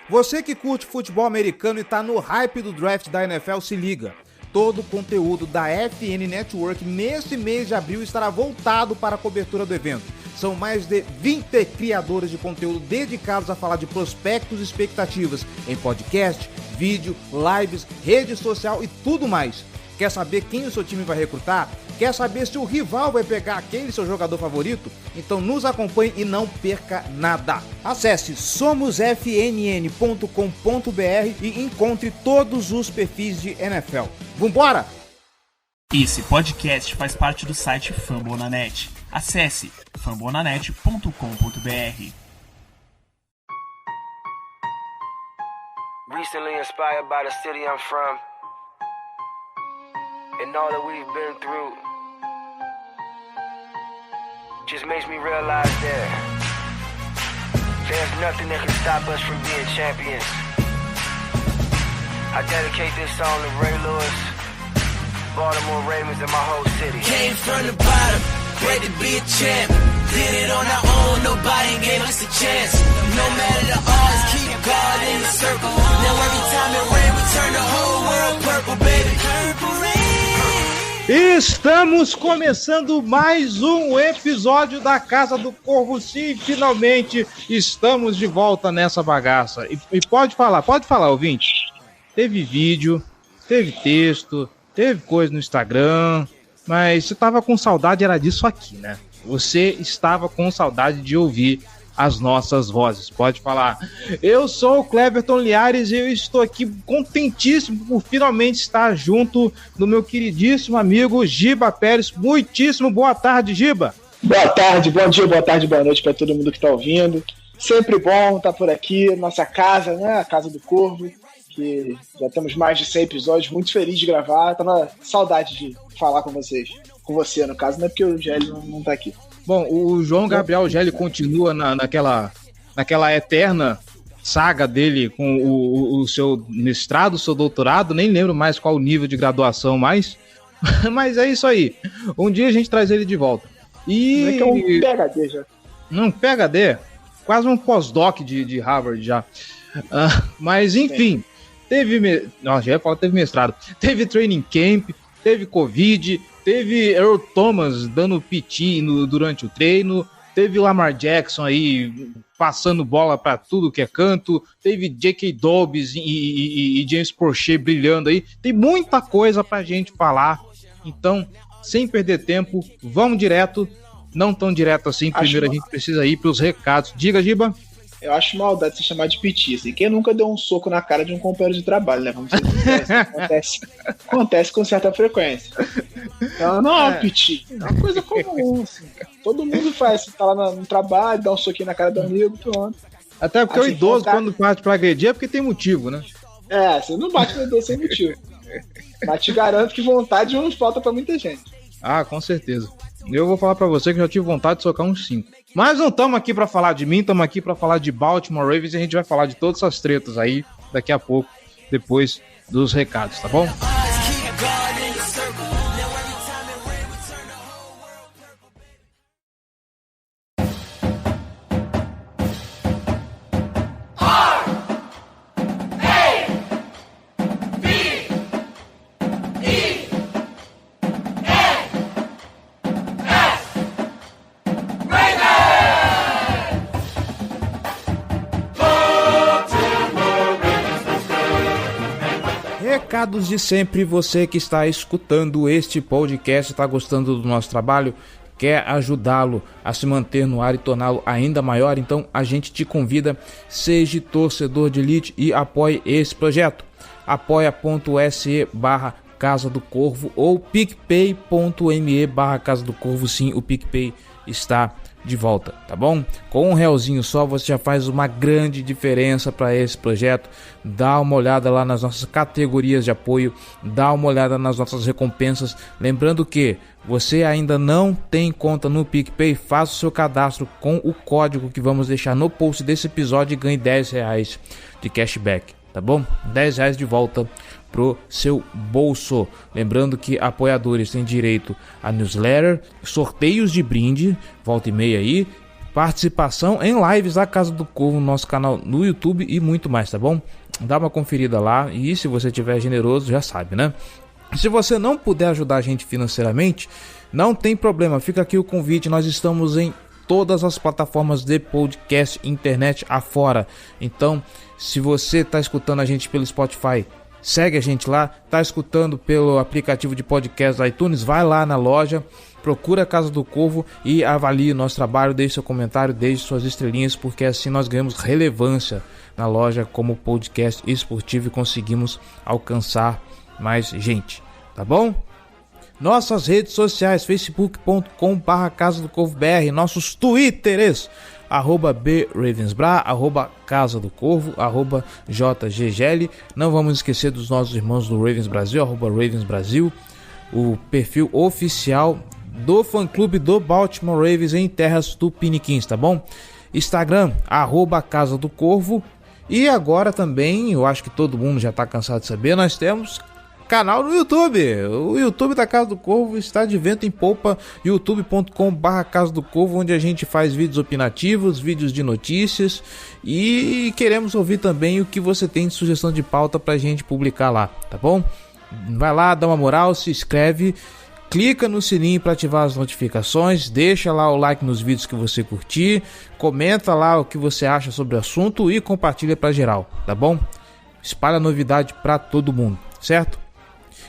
Você que curte futebol americano e tá no hype do draft da NFL, se liga. Todo o conteúdo da FN Network nesse mês de abril estará voltado para a cobertura do evento. São mais de 20 criadores de conteúdo dedicados a falar de prospectos e expectativas em podcast, vídeo, lives, rede social e tudo mais. Quer saber quem o seu time vai recrutar? Quer saber se o rival vai pegar aquele seu jogador favorito? Então nos acompanhe e não perca nada. Acesse somosfnn.com.br e encontre todos os perfis de NFL. Vambora! Esse podcast faz parte do site Fambonanet. Acesse fambonanet.com.br. Recently inspired by the city I'm from and all that we've been through just makes me realize that there's nothing that can stop us from being champions. I dedicate this song to Ray Lewis, Baltimore Ravens, and my whole city. Came from the bottom, great to be a champ. Did it on our own, nobody gave us a chance. No matter the odds, keep God in the circle. Now every time it rain, we turn the whole world purple, baby. Purple rain. Estamos começando mais um episódio da Casa do Corvo. Sim, finalmente estamos de volta nessa bagaça. E pode falar, ouvinte. Teve vídeo, teve texto, teve coisa no Instagram, mas você tava com saudade, era disso aqui, né? Você estava com saudade de ouvir as nossas vozes. Pode falar. Eu sou o Cleverton Liares e eu estou aqui contentíssimo por finalmente estar junto do meu queridíssimo amigo Giba Pérez. Muitíssimo boa tarde, Giba. Boa tarde, bom dia, boa tarde, boa noite para todo mundo que está ouvindo. Sempre bom estar por aqui, nossa casa, né? A Casa do Corvo, que já temos mais de 100 episódios, muito feliz de gravar. Tava saudade de falar com vocês. Com você, no caso, não é porque o Gélio não tá aqui. Bom, o João Gabriel Gélio continua naquela eterna saga dele com o seu mestrado, o seu doutorado, nem lembro mais qual o nível de graduação mais, mas é isso aí. Um dia a gente traz ele de volta. Não é que é um PhD já. Não, PhD, quase um pós-doc de Harvard já. Mas enfim, teve mestrado, teve training camp, teve Covid, teve Earl Thomas dando piti durante o treino, teve Lamar Jackson aí passando bola para tudo que é canto, teve J.K. Dobbs e James Proche brilhando aí. Tem muita coisa pra gente falar, então, sem perder tempo, vamos direto, não tão direto assim, primeiro a gente precisa ir pros recados. Diga, Giba. Eu acho maldade se chamar de piti, assim. Quem nunca deu um soco na cara de um companheiro de trabalho, né? Vamos ser sinceros, acontece com certa frequência. Então, não é piti, é uma coisa comum, assim. Todo mundo faz, você tá lá no trabalho, dá um soquinho na cara do amigo, pronto. Até porque assim, o idoso, quando parte pra agredir, é porque tem motivo, né? É, você não bate no idoso sem motivo. Mas te garanto que vontade não falta pra muita gente. Ah, com certeza. Eu vou falar pra você que eu já tive vontade de socar uns 5. Mas não estamos aqui pra falar de mim, estamos aqui pra falar de Baltimore Ravens e a gente vai falar de todas essas tretas aí daqui a pouco, depois dos recados, tá bom? Recados de sempre, você que está escutando este podcast, está gostando do nosso trabalho, quer ajudá-lo a se manter no ar e torná-lo ainda maior, então a gente te convida, seja torcedor de elite e apoie esse projeto. apoia.se/Casa do Corvo ou picpay.me/Casa do Corvo. Sim, o PicPay está de volta, tá bom? Com R$1 só você já faz uma grande diferença para esse projeto. Dá uma olhada lá nas nossas categorias de apoio, dá uma olhada nas nossas recompensas. Lembrando que você ainda não tem conta no PicPay, faça o seu cadastro com o código que vamos deixar no post desse episódio e ganhe R$10 de cashback, tá bom? R$10 de volta pro seu bolso. Lembrando que apoiadores têm direito a newsletter, sorteios de brinde, volta e meia aí, participação em lives da Casa do Corvo, no nosso canal no YouTube e muito mais, tá bom? Dá uma conferida lá e se você tiver generoso, já sabe, né? Se você não puder ajudar a gente financeiramente, não tem problema, fica aqui o convite, nós estamos em todas as plataformas de podcast, internet afora. Então, se você está escutando a gente pelo Spotify, segue a gente lá. Está escutando pelo aplicativo de podcast da iTunes, vai lá na loja, procura a Casa do Corvo e avalie o nosso trabalho, deixe seu comentário, deixe suas estrelinhas, porque assim nós ganhamos relevância na loja como podcast esportivo e conseguimos alcançar mais gente, tá bom? Nossas redes sociais, facebook.com/Casa do Corvo BR, nossos twitters, @BRavensBra, @Casa do Corvo, @JGGL. Não vamos esquecer dos nossos irmãos do Ravens Brasil, @Ravens Brasil, o perfil oficial do fã-clube do Baltimore Ravens em terras tupiniquins, tá bom? Instagram, @Casa do Corvo. E agora também, eu acho que todo mundo já tá cansado de saber, nós temos canal no YouTube. O YouTube da Casa do Corvo está de vento em polpa, youtube.com/Casa do Corvo, onde a gente faz vídeos opinativos, vídeos de notícias e queremos ouvir também o que você tem de sugestão de pauta pra gente publicar lá, tá bom? Vai lá, dá uma moral, se inscreve, clica no sininho para ativar as notificações, deixa lá o like nos vídeos que você curtir, comenta lá o que você acha sobre o assunto e compartilha para geral, tá bom? Espalha a novidade para todo mundo, certo?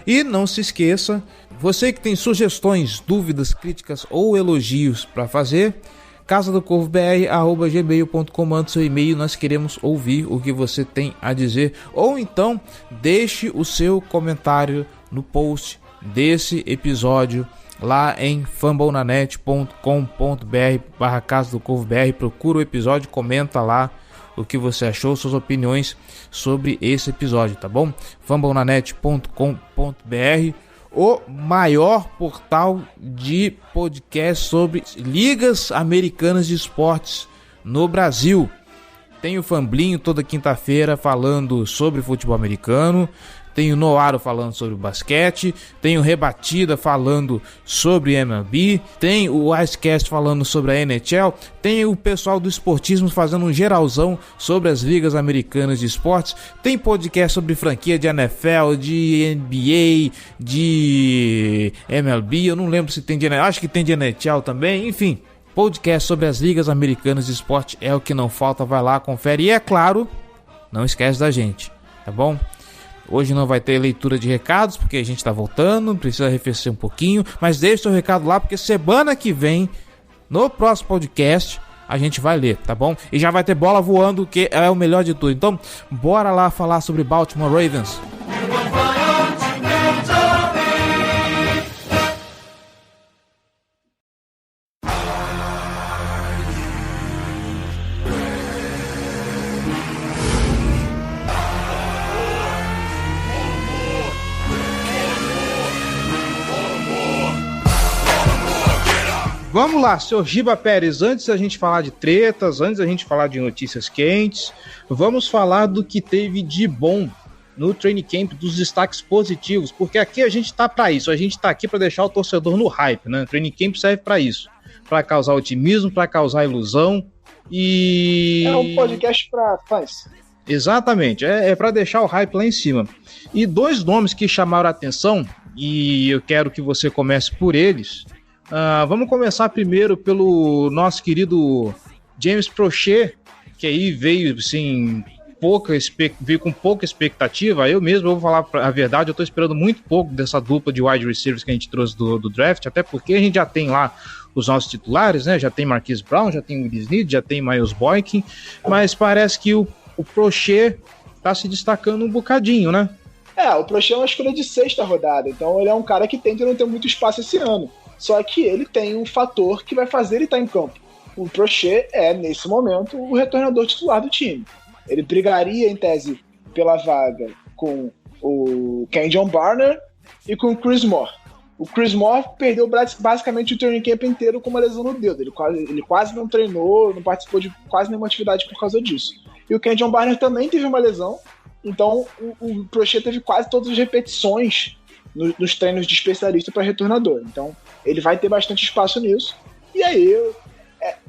E não se esqueça, você que tem sugestões, dúvidas, críticas ou elogios para fazer, casadocorvobr@gmail.com, manda seu e-mail, nós queremos ouvir o que você tem a dizer. Ou então, deixe o seu comentário no post desse episódio lá em fambonanet.com.br/Casa-do-Corvo-BR. Procura o episódio, comenta lá o que você achou, suas opiniões sobre esse episódio, tá bom? fambonanet.com.br, o maior portal de podcast sobre ligas americanas de esportes no Brasil. Tem o Famblinho toda quinta-feira falando sobre futebol americano, tem o Noaro falando sobre basquete, tem o Rebatida falando sobre MLB, tem o Icecast falando sobre a NHL, tem o pessoal do esportismo fazendo um geralzão sobre as ligas americanas de esportes, tem podcast sobre franquia de NFL, de NBA, de MLB, eu não lembro se tem de NHL, acho que tem de NHL também, enfim. Podcast sobre as ligas americanas de esporte é o que não falta, vai lá, confere e é claro, não esquece da gente, tá bom? Hoje não vai ter leitura de recados, porque a gente tá voltando, precisa arrefecer um pouquinho, mas deixe seu recado lá, porque semana que vem, no próximo podcast, a gente vai ler, tá bom? E já vai ter bola voando, que é o melhor de tudo. Então, bora lá falar sobre Baltimore Ravens. Vamos lá, senhor Giba Pérez, antes da gente falar de tretas, antes da gente falar de notícias quentes, vamos falar do que teve de bom no training camp, dos destaques positivos, porque aqui a gente tá para isso, a gente tá aqui para deixar o torcedor no hype, né? O training camp serve para isso, para causar otimismo, para causar ilusão e... É um podcast para fãs. Exatamente, é para deixar o hype lá em cima. E dois nomes que chamaram a atenção, e eu quero que você comece por eles. Vamos começar primeiro pelo nosso querido James Prochet, que aí veio assim, veio com pouca expectativa. Eu mesmo vou falar a verdade, eu estou esperando muito pouco dessa dupla de wide receivers que a gente trouxe do draft, até porque a gente já tem lá os nossos titulares, né? Já tem Marquise Brown, já tem Willie Snead, já tem Miles Boykin, mas parece que o Prochet está se destacando um bocadinho, né? O Prochet é uma escolha de 6ª rodada, então ele é um cara que tende a não ter muito espaço esse ano. Só que ele tem um fator que vai fazer ele estar em campo. O Prochet é, nesse momento, o retornador titular do time. Ele brigaria, em tese, pela vaga com o Kenjon Barner e com o Chris Moore. O Chris Moore perdeu basicamente o training camp inteiro com uma lesão no dedo. Ele quase não treinou, não participou de quase nenhuma atividade por causa disso. E o Kenjon Barner também teve uma lesão, então o Prochet teve quase todas as repetições nos treinos de especialista para retornador. Então, ele vai ter bastante espaço nisso. E aí,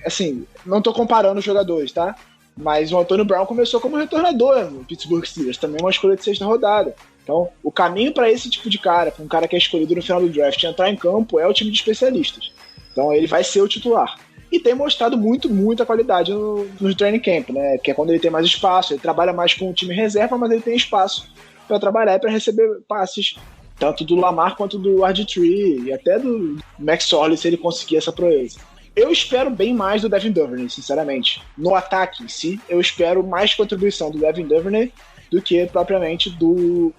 assim, não tô comparando os jogadores, tá? Mas o Antonio Brown começou como retornador no Pittsburgh Steelers, também uma escolha de 6ª rodada. Então, o caminho para esse tipo de cara, para um cara que é escolhido no final do draft entrar em campo, é o time de especialistas. Então, ele vai ser o titular. E tem mostrado muita qualidade no training camp, né? Que é quando ele tem mais espaço, ele trabalha mais com o time reserva, mas ele tem espaço para trabalhar e para receber passes, tanto do Lamar quanto do RG3 e até do Max Orley, se ele conseguir essa proeza. Eu espero bem mais do Devin Duvernay, sinceramente. No ataque em si, eu espero mais contribuição do Devin Duvernay do que propriamente do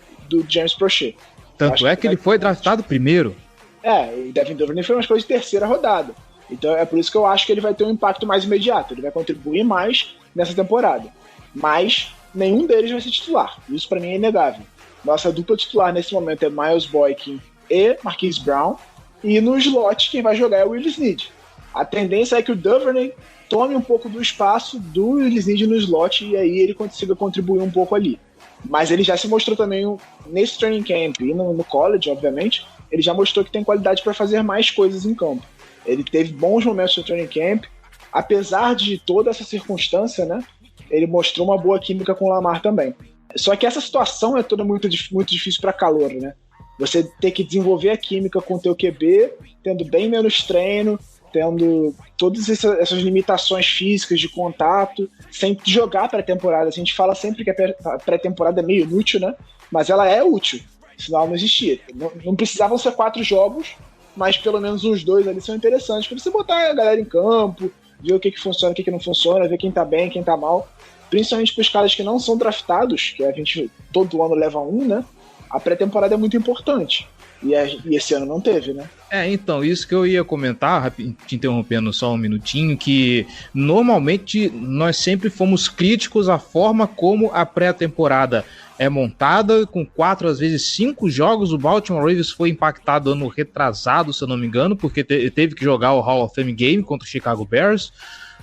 James Prochet. Tanto é que ele foi draftado primeiro. O Devin Duvernay foi uma escolha de 3ª rodada. Então é por isso que eu acho que ele vai ter um impacto mais imediato. Ele vai contribuir mais nessa temporada. Mas nenhum deles vai ser titular. Isso pra mim é inegável. Nossa dupla titular nesse momento é Miles Boykin e Marquise Brown. E no slot quem vai jogar é o Willis Snead. A tendência é que o Duvernay tome um pouco do espaço do Willis Snead no slot e aí ele consiga contribuir um pouco ali. Mas ele já se mostrou também nesse training camp e no college, obviamente, ele já mostrou que tem qualidade para fazer mais coisas em campo. Ele teve bons momentos no training camp, apesar de toda essa circunstância, né? Ele mostrou uma boa química com o Lamar também. Só que essa situação é toda muito difícil para calor, né? Você ter que desenvolver a química com o teu QB, tendo bem menos treino, tendo todas essas limitações físicas de contato, sem jogar pré-temporada. A gente fala sempre que a pré-temporada é meio inútil, né? Mas ela é útil, senão ela não existia. Não precisavam ser 4 jogos, mas pelo menos uns 2 ali são interessantes para você botar a galera em campo, ver o que funciona, o que não funciona, ver quem tá bem, quem tá mal. Principalmente para os caras que não são draftados, que a gente todo ano leva um, né? A pré-temporada é muito importante. E esse ano não teve, né? Então, isso que eu ia comentar, te interrompendo só um minutinho, que normalmente nós sempre fomos críticos à forma como a pré-temporada é montada, com 4, às vezes 5 jogos. O Baltimore Ravens foi impactado ano retrasado, se eu não me engano, porque teve que jogar o Hall of Fame Game contra o Chicago Bears.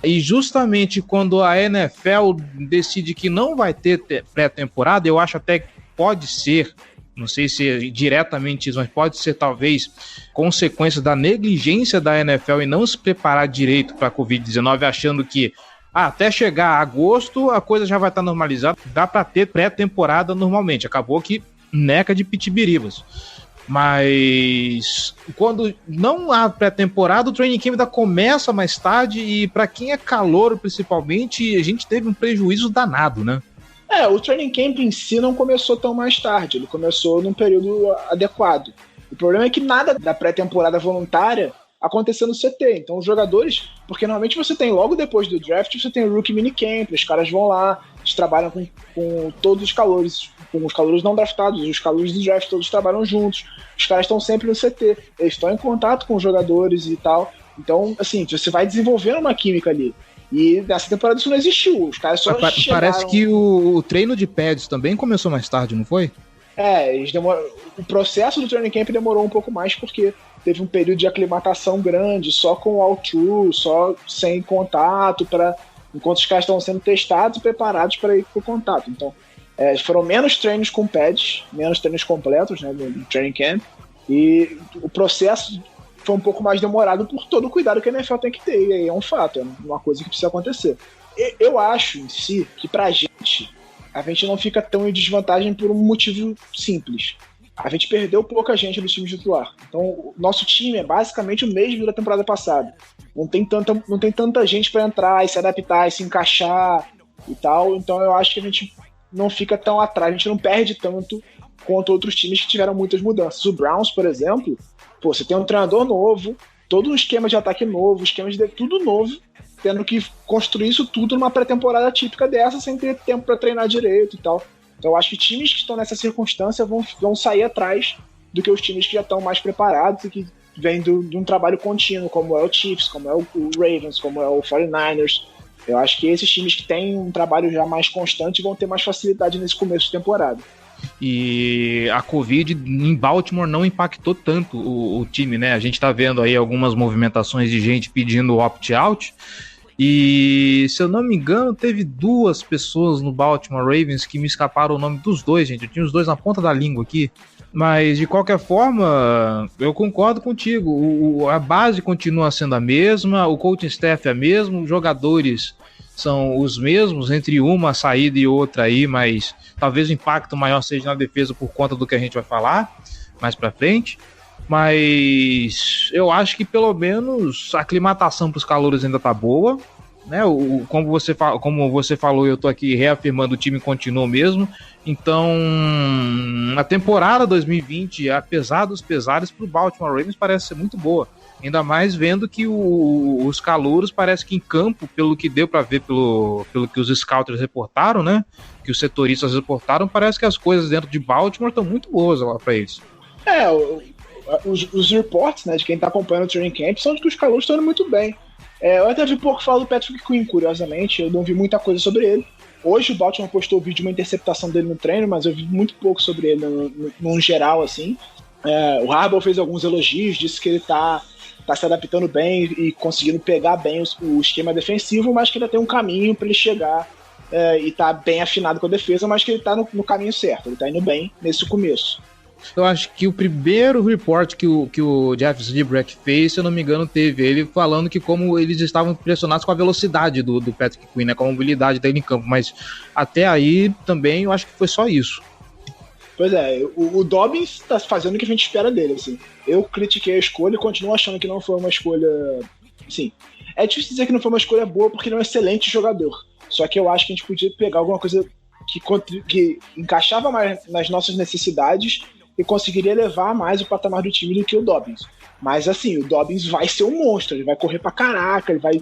E justamente quando a NFL decide que não vai ter pré-temporada, eu acho até que pode ser, não sei se é diretamente isso, mas pode ser talvez consequência da negligência da NFL em não se preparar direito para a Covid-19, achando que até chegar a agosto a coisa já vai estar normalizada, dá para ter pré-temporada normalmente. Acabou que neca de pitibiribas. Mas quando não há pré-temporada, o training camp ainda começa mais tarde e para quem é calouro principalmente, a gente teve um prejuízo danado, né? O training camp em si não começou tão mais tarde, ele começou num período adequado. O problema é que nada da pré-temporada voluntária aconteceu no CT, então os jogadores, porque normalmente você tem logo depois do draft, você tem o rookie minicamp, os caras vão lá, eles trabalham com todos os calouros, com os calouros não draftados, os calouros do draft, todos trabalham juntos, os caras estão sempre no CT, eles estão em contato com os jogadores e tal, então assim, você vai desenvolvendo uma química ali. E nessa temporada isso não existiu. Os caras só chegaram... Parece que o treino de pads também começou mais tarde, não foi? O processo do training camp demorou um pouco mais porque teve um período de aclimatação grande, só com all-through, só sem contato, enquanto os caras estão sendo testados e preparados para ir para o contato. Então, foram menos treinos com pads, menos treinos completos, né, no training camp, e o processo foi um pouco mais demorado por todo o cuidado que a NFL tem que ter, e aí é um fato, é uma coisa que precisa acontecer. Eu acho, em si, que pra gente, a gente não fica tão em desvantagem por um motivo simples. A gente perdeu pouca gente no time titular. Então, o nosso time é basicamente o mesmo da temporada passada. Não tem tanta gente pra entrar e se adaptar e se encaixar e tal, então eu acho que a gente não fica tão atrás, a gente não perde tanto quanto outros times que tiveram muitas mudanças. O Browns, por exemplo, você tem um treinador novo, todo um esquema de ataque novo, tudo novo, tendo que construir isso tudo numa pré-temporada típica dessa, sem ter tempo para treinar direito e tal. Então eu acho que times que estão nessa circunstância vão sair atrás do que os times que já estão mais preparados e que vêm de um trabalho contínuo, como é o Chiefs, como é o Ravens, como é o 49ers. Eu acho que esses times que têm um trabalho já mais constante vão ter mais facilidade nesse começo de temporada. E a Covid em Baltimore não impactou tanto o time, né? A gente tá vendo aí algumas movimentações de gente pedindo opt-out E, se eu não me engano, teve 2 pessoas no Baltimore Ravens que me escaparam o nome dos dois, gente. Eu tinha os dois na ponta da língua aqui. Mas, de qualquer forma, eu concordo contigo. A base continua sendo a mesma, o coaching staff é a mesma, os jogadores são os mesmos, entre uma saída e outra aí, mas talvez o impacto maior seja na defesa por conta do que a gente vai falar mais pra frente. Mas eu acho que pelo menos a aclimatação para os calouros ainda tá boa, né? Como você falou, eu tô aqui reafirmando, o time continua mesmo. Então, a temporada 2020, apesar dos pesares, para o Baltimore Ravens parece ser muito boa. Ainda mais vendo que os calouros parece que em campo, pelo que deu para ver, pelo que os scouters reportaram, né? Que os setoristas reportaram, parece que as coisas dentro de Baltimore estão muito boas lá para eles. Os reports, né, de quem tá acompanhando o training camp são de que os calouros estão indo muito bem. Eu até vi pouco falar do Patrick Queen, curiosamente, eu não vi muita coisa sobre ele. Hoje o Baltimore postou o vídeo de uma interceptação dele no treino, mas eu vi muito pouco sobre ele no geral, assim. O Harbaugh fez alguns elogios, disse que ele tá se adaptando bem e conseguindo pegar bem o esquema defensivo, mas que ainda tem um caminho para ele chegar e tá bem afinado com a defesa, mas que ele tá no caminho certo, ele tá indo bem nesse começo. Eu acho que o primeiro report que o Jeff Zrebiec fez, se eu não me engano, teve ele falando que como eles estavam impressionados com a velocidade do Patrick Queen, né, com a mobilidade dele em campo, mas até aí também eu acho que foi só isso. Pois é, o Dobbins tá fazendo o que a gente espera dele, assim. Eu critiquei a escolha e continuo achando que não foi uma escolha... Assim, é difícil dizer que não foi uma escolha boa porque ele é um excelente jogador, só que eu acho que a gente podia pegar alguma coisa que encaixava mais nas nossas necessidades e conseguiria levar mais o patamar do time do que o Dobbins. Mas assim, o Dobbins vai ser um monstro, ele vai correr pra caraca, ele vai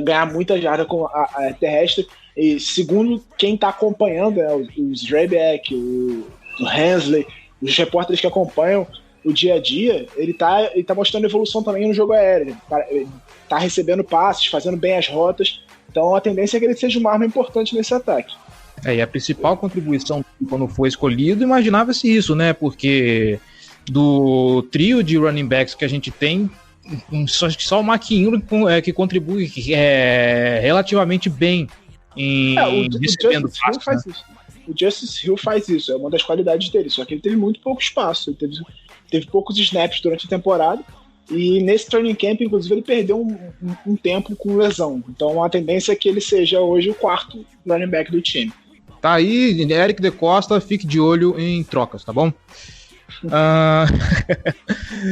ganhar muita jarda com a terrestre, e segundo quem tá acompanhando, o Zrebiec, o Hensley, os repórteres que acompanham o dia a dia, ele tá mostrando evolução também no jogo aéreo, ele tá recebendo passes, fazendo bem as rotas, então a tendência é que ele seja uma arma importante nesse ataque. E a principal contribuição quando foi escolhido, imaginava-se isso, né? Porque do trio de running backs que a gente tem, só o McIntyre que contribui relativamente bem em recebendo passes. O Justice Hill faz isso, é uma das qualidades dele, só que ele teve muito pouco espaço, ele teve poucos snaps durante a temporada, e nesse training camp, inclusive, ele perdeu um tempo com lesão. Então a tendência é que ele seja hoje o 4º running back do time. Tá aí, Eric de Costa, fique de olho em trocas, tá bom?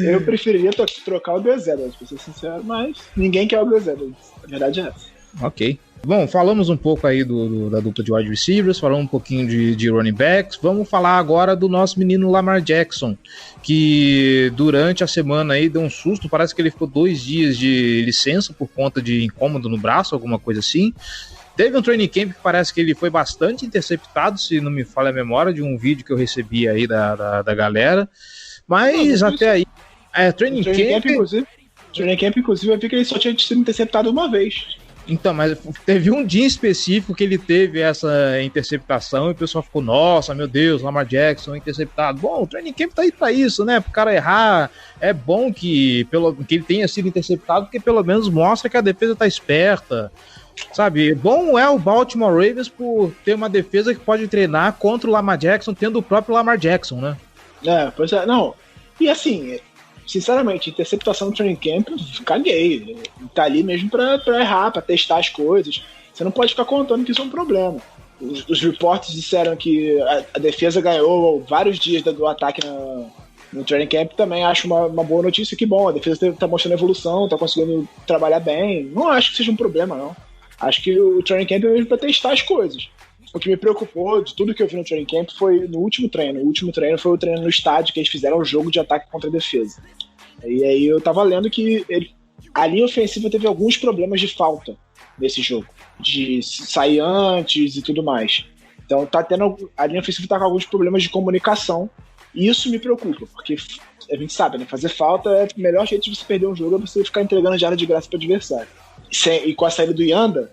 Eu preferiria trocar o Gus Edwards, pra ser sincero, mas ninguém quer o Gus Edwards. A verdade é essa. Ok. Bom, falamos um pouco aí da dupla de wide receivers, falamos um pouquinho de running backs. Vamos falar agora do nosso menino Lamar Jackson, que durante a semana aí deu um susto, parece que ele ficou 2 dias de licença por conta de incômodo no braço, alguma coisa assim. Teve um training camp que parece que ele foi bastante interceptado, se não me falha a memória, de um vídeo que eu recebi aí da galera. Mas até aí... Training camp, inclusive, eu vi que ele só tinha sido interceptado uma vez. Então, mas teve um dia específico que ele teve essa interceptação e o pessoal ficou, nossa, meu Deus, Lamar Jackson interceptado. Bom, o training camp tá aí pra isso, né? Pro cara errar, é bom que ele tenha sido interceptado, porque pelo menos mostra que a defesa tá esperta. Sabe, bom é o Baltimore Ravens por ter uma defesa que pode treinar contra o Lamar Jackson, tendo o próprio Lamar Jackson, né? Pois é, não. E assim, sinceramente, interceptação no training camp, caguei. Tá ali mesmo pra errar, pra testar as coisas. Você não pode ficar contando que isso é um problema. Os reportes disseram que a defesa ganhou vários dias do ataque no training camp, também acho uma boa notícia, que bom, a defesa tá mostrando evolução, tá conseguindo trabalhar bem. Não acho que seja um problema, não. Acho que o training camp é mesmo pra testar as coisas. O que me preocupou de tudo que eu vi no training camp foi no último treino. O último treino foi o treino no estádio, que eles fizeram um jogo de ataque contra a defesa. E aí eu tava lendo que a linha ofensiva teve alguns problemas de falta nesse jogo, de sair antes e tudo mais. Então a linha ofensiva tá com alguns problemas de comunicação, e isso me preocupa, porque a gente sabe, né, fazer falta é o melhor jeito de você perder um jogo, é você ficar entregando jarda de graça para o adversário. E com a saída do Yanda,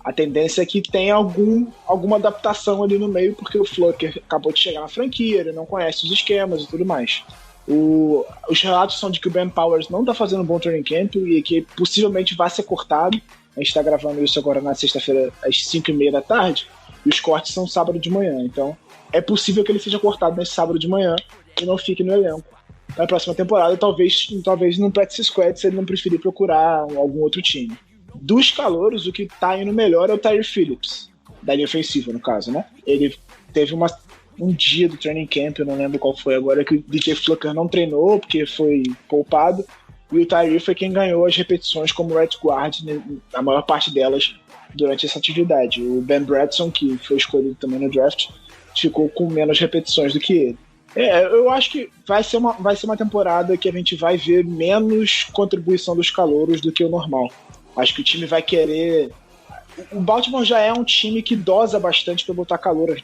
a tendência é que tenha alguma adaptação ali no meio, porque o Fluker acabou de chegar na franquia, ele não conhece os esquemas e tudo mais. Os relatos são de que o Ben Powers não está fazendo um bom training camp e que possivelmente vai ser cortado. A gente tá gravando isso agora na sexta-feira às 5h30 da tarde, e os cortes são sábado de manhã. Então, é possível que ele seja cortado nesse sábado de manhã e não fique no elenco na próxima temporada, talvez no practice squad, se ele não preferir procurar algum outro time. Dos calouros, o que tá indo melhor é o Tyree Phillips, da linha ofensiva, no caso, né? Ele teve um dia do training camp, eu não lembro qual foi agora, que o DJ Fluker não treinou porque foi poupado, e o Tyree foi quem ganhou as repetições como right guard, a maior parte delas durante essa atividade. O Ben Bradson, que foi escolhido também no draft, ficou com menos repetições do que ele. Eu acho que vai ser uma temporada que a gente vai ver menos contribuição dos calouros do que o normal. Acho que o time vai querer... O Baltimore já é um time que dosa bastante para botar calor. A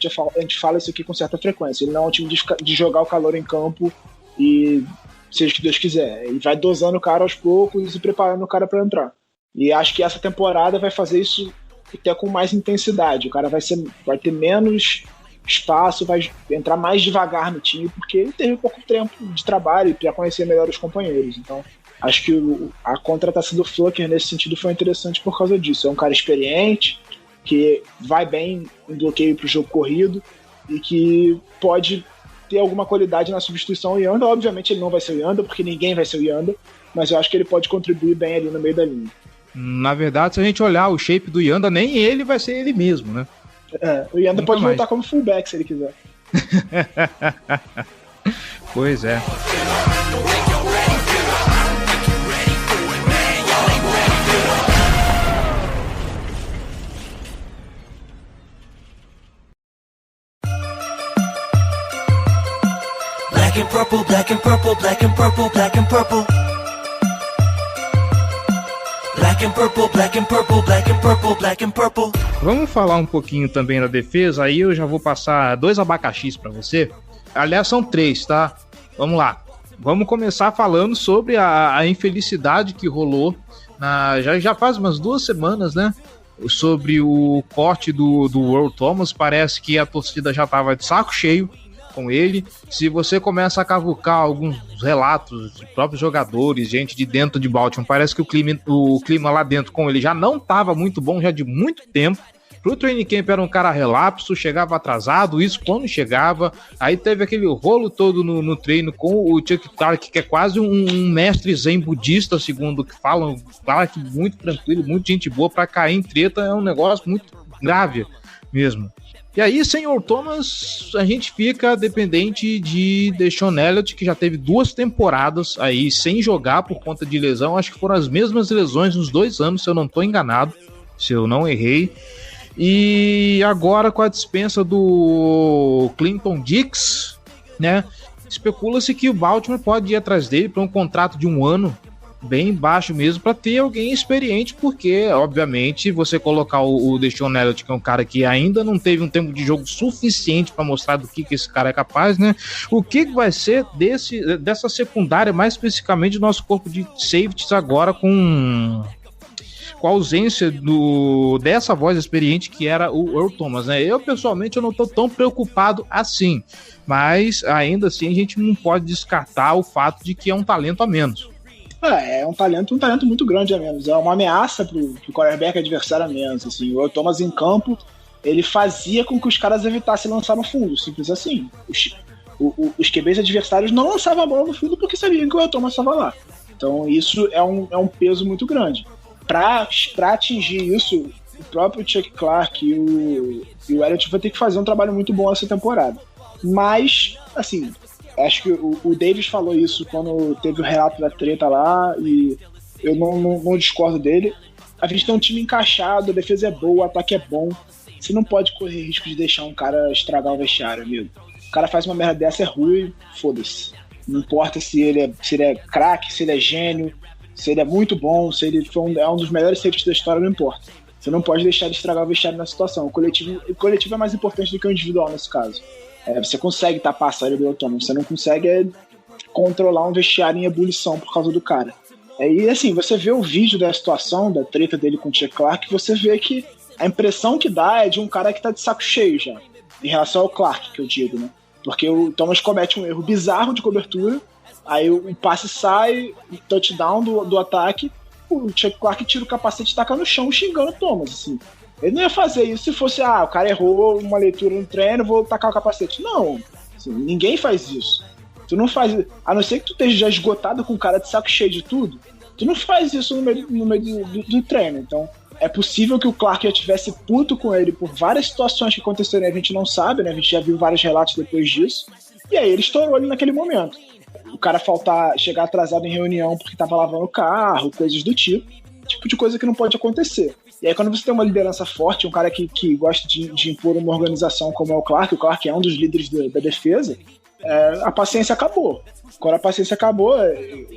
gente fala isso aqui com certa frequência. Ele não é um time de jogar o calor em campo e seja o que Deus quiser. Ele vai dosando o cara aos poucos e preparando o cara para entrar. E acho que essa temporada vai fazer isso até com mais intensidade. O cara vai ter menos espaço, vai entrar mais devagar no time, porque ele teve pouco tempo de trabalho para conhecer melhor os companheiros. Então, acho que a contratação do Fluker nesse sentido foi interessante por causa disso. É um cara experiente, que vai bem em bloqueio para o jogo corrido e que pode ter alguma qualidade na substituição ao Yanda. Obviamente ele não vai ser o Yanda, porque ninguém vai ser o Yanda, mas eu acho que ele pode contribuir bem ali no meio da linha. Na verdade, se a gente olhar o shape do Yanda, nem ele vai ser ele mesmo, né? O Yanda pode voltar como fullback se ele quiser. Pois é. Black and purple, black and purple, black and purple, black and purple. Black and purple, black and purple, black and purple, black and purple. Vamos falar um pouquinho também da defesa, aí eu já vou passar 2 abacaxis pra você. Aliás, são 3, tá? Vamos lá. Vamos começar falando sobre a infelicidade que rolou já faz umas 2 semanas, né? Sobre o corte do Earl Thomas. Parece que a torcida já tava de saco cheio com ele. Se você começa a cavucar alguns relatos de próprios jogadores, gente de dentro de Baltimore, parece que o clima lá dentro com ele já não estava muito bom, já de muito tempo. Pro training camp era um cara relapso, chegava atrasado, isso quando chegava. Aí teve aquele rolo todo no treino com o Chuck Clark, que é quase um mestre zen budista, segundo o que falam. Fala que muito tranquilo, muito gente boa, pra cair em treta é um negócio muito grave mesmo. E aí, sem o Thomas, a gente fica dependente de Deshaun Elliott, que já teve 2 temporadas aí sem jogar por conta de lesão. Acho que foram as mesmas lesões nos 2 anos, se eu não estou enganado, se eu não errei. E agora, com a dispensa do Clinton Dix, né, especula-se que o Baltimore pode ir atrás dele para um contrato de 1 ano, bem baixo mesmo, para ter alguém experiente, porque, obviamente, você colocar o Deshaun Elliott, que é um cara que ainda não teve um tempo de jogo suficiente para mostrar do que esse cara é capaz, né? O que vai ser dessa secundária, mais especificamente do nosso corpo de safeties agora com a ausência dessa voz experiente que era o Earl Thomas, né? Eu, pessoalmente, eu não tô tão preocupado assim, mas ainda assim a gente não pode descartar o fato de que é um talento a menos. É um talento muito grande a menos. É uma ameaça pro quarterback adversário a menos. Assim. O Earl Thomas em campo, ele fazia com que os caras evitassem lançar no fundo, simples assim. Os QBs adversários não lançavam a bola no fundo porque sabiam que o Earl Thomas estava lá. Então isso é um peso muito grande. Para atingir isso, o próprio Chuck Clark e o Elliott vai ter que fazer um trabalho muito bom essa temporada. Mas, assim, acho que o Davis falou isso quando teve o relato da treta lá, e eu não discordo dele. A gente tem um time encaixado, a defesa é boa, o ataque é bom. Você não pode correr risco de deixar um cara estragar o vestiário, amigo. O cara faz uma merda dessa, é ruim, foda-se. Não importa se ele é craque, se ele é gênio, se ele é muito bom, se ele é um dos melhores safeties da história, não importa. Você não pode deixar de estragar o vestiário nessa situação. O coletivo é mais importante do que o individual nesse caso. Você consegue tapar a saída do Earl Thomas, você não consegue controlar um vestiário em ebulição por causa do cara. E assim, você vê o vídeo da situação, da treta dele com o Chuck Clark, você vê que a impressão que dá é de um cara que tá de saco cheio já, em relação ao Clark, que eu digo, né? Porque o Thomas comete um erro bizarro de cobertura, aí o passe sai, o touchdown do ataque, o Chuck Clark tira o capacete e taca no chão xingando o Thomas, assim. Ele não ia fazer isso se fosse, o cara errou uma leitura no treino, vou tacar o capacete. Não, assim, ninguém faz isso. Tu não faz, a não ser que tu esteja já esgotado com o cara de saco cheio de tudo, tu não faz isso no meio do treino. Então, é possível que o Clark já tivesse puto com ele por várias situações que aconteceram e a gente não sabe, né? A gente já viu vários relatos depois disso. E aí ele estourou ali naquele momento. O cara chegar atrasado em reunião porque tava lavando o carro, coisas do tipo de coisa que não pode acontecer. E aí quando você tem uma liderança forte, um cara que gosta de impor uma organização como é o Clark é um dos líderes da defesa, a paciência acabou. Quando a paciência acabou,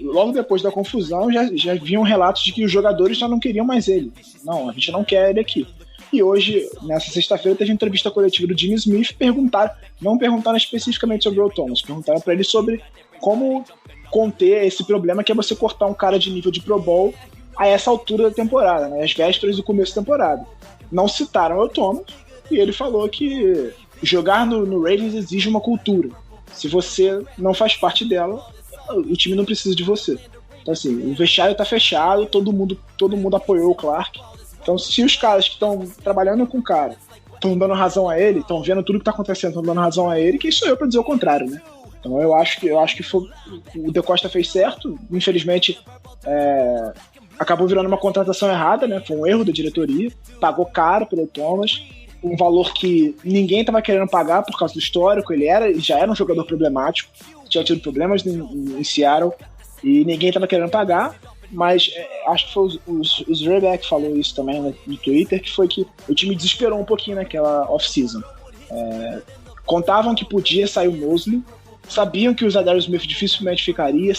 logo depois da confusão, já vinham relatos de que os jogadores já não queriam mais ele. Não, a gente não quer ele aqui. E hoje, nessa sexta-feira, teve entrevista coletiva do Jimmy Smith, não perguntaram especificamente sobre o Earl Thomas, perguntaram para ele sobre como conter esse problema que é você cortar um cara de nível de Pro Bowl a essa altura da temporada, né, às vésperas do começo da temporada. Não citaram o Earl Thomas e ele falou que jogar no Ravens exige uma cultura. Se você não faz parte dela, o time não precisa de você. Então assim, o vestiário tá fechado, todo mundo apoiou o Clark. Então se os caras que estão trabalhando com o cara estão dando razão a ele, estão vendo tudo que tá acontecendo, estão dando razão a ele, quem sou eu pra dizer o contrário, né? Então eu acho que o De Costa fez certo. Infelizmente acabou virando uma contratação errada, né? Foi um erro da diretoria, pagou caro pelo Thomas, um valor que ninguém estava querendo pagar por causa do histórico. Ele já era um jogador problemático, tinha tido problemas em Seattle e ninguém estava querendo pagar. Mas acho que foi os Rebeck falou isso também no Twitter, que foi que o time desesperou um pouquinho naquela off-season. Contavam que podia sair o Mosley, sabiam que o Zadarius Smith dificilmente ficaria,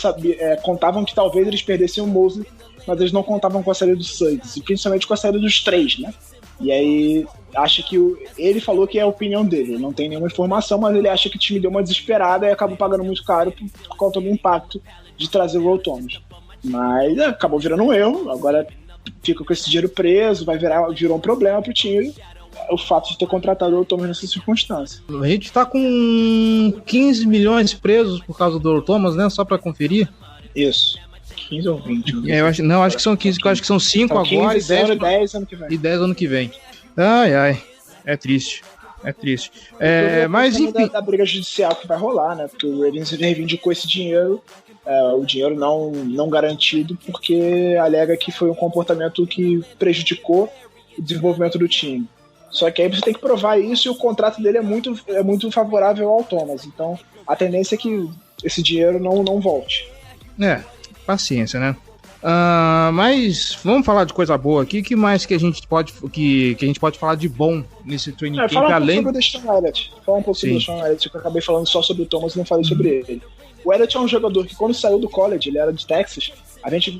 contavam que talvez eles perdessem o Mosley, mas eles não contavam com a saída do Suggs, e principalmente com a saída dos três, né? E aí, acho que ele falou que é a opinião dele, não tem nenhuma informação, mas ele acha que o time deu uma desesperada e acabou pagando muito caro por conta do impacto de trazer o Earl Thomas. Mas acabou virando um erro, agora fica com esse dinheiro preso, virou um problema pro time o fato de ter contratado o Earl Thomas nessa circunstância. A gente tá com 15 milhões presos por causa do Earl Thomas, né? Só pra conferir. Isso. 15 ou 20. Acho que são 15, eu acho que são 5 agora e 10 ano que vem. E 10 ano que vem. Ai. É triste. Mas enfim. Da briga judicial que vai rolar, né? Porque o Ravens reivindicou esse dinheiro, o dinheiro não garantido, porque alega que foi um comportamento que prejudicou o desenvolvimento do time. Só que aí você tem que provar isso e o contrato dele é muito favorável ao Thomas. Então a tendência é que esse dinheiro não volte. Paciência, né? Mas vamos falar de coisa boa aqui. O que mais que a gente pode falar de bom nesse training camp? Fala um pouco sobre o Deshaun Elliott. Fala um pouco sobre o Deshaun Elliott, que eu acabei falando só sobre o Thomas e não falei sobre ele. O Elliott é um jogador que quando saiu do college, ele era de Texas, a gente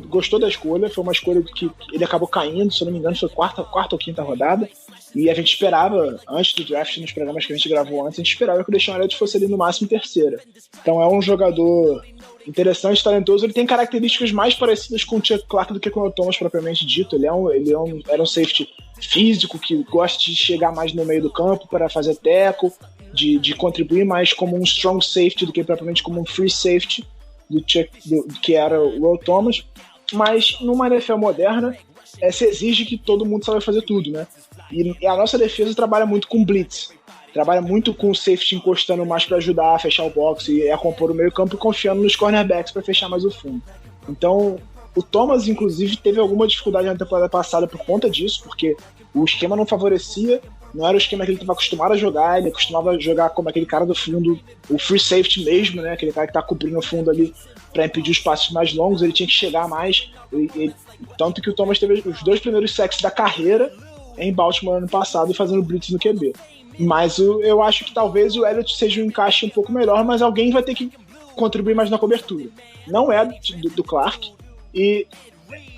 gostou da escolha, foi uma escolha que ele acabou caindo, se eu não me engano foi quarta ou quinta rodada, e a gente esperava, antes do draft, nos programas que a gente gravou antes, a gente esperava que o Deshaun Elliott fosse ali no máximo terceira. Então é um jogador interessante, talentoso, ele tem características mais parecidas com o Chuck Clark do que com o Thomas propriamente dito. Ele era um safety físico que gosta de chegar mais no meio do campo para fazer tackle, de contribuir mais como um strong safety do que propriamente como um free safety que era o Earl Thomas. Mas numa NFL moderna se exige que todo mundo saiba fazer tudo, né? E a nossa defesa trabalha muito com blitz, trabalha muito com o safety encostando mais para ajudar a fechar o box e a compor o meio campo e confiando nos cornerbacks para fechar mais o fundo. Então o Thomas inclusive teve alguma dificuldade na temporada passada por conta disso, porque o esquema não favorecia, não era o esquema que ele estava acostumado a jogar, ele costumava jogar como aquele cara do fundo, o free safety mesmo, né? Aquele cara que está cobrindo o fundo ali para impedir os passes mais longos, ele tinha que chegar mais, tanto que o Thomas teve os 2 primeiros sacks da carreira em Baltimore ano passado fazendo blitz no QB. Mas eu acho que talvez o Elliott seja um encaixe um pouco melhor, mas alguém vai ter que contribuir mais na cobertura. Não é do Clark, e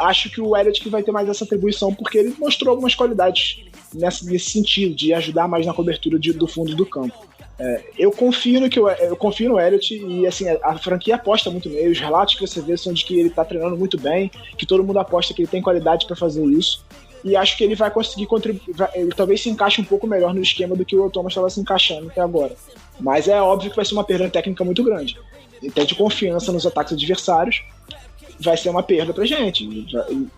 acho que o Elliott que vai ter mais essa atribuição, porque ele mostrou algumas qualidades nesse sentido, de ajudar mais na cobertura do fundo do campo. Eu confio no Elliott e assim, a franquia aposta muito nele, os relatos que você vê são de que ele está treinando muito bem, que todo mundo aposta que ele tem qualidade para fazer isso, e acho que ele vai conseguir contribuir, ele talvez se encaixe um pouco melhor no esquema do que o Earl Thomas estava se encaixando até agora. Mas é óbvio que vai ser uma perda técnica muito grande. Ele tem de confiança nos ataques adversários, vai ser uma perda pra gente,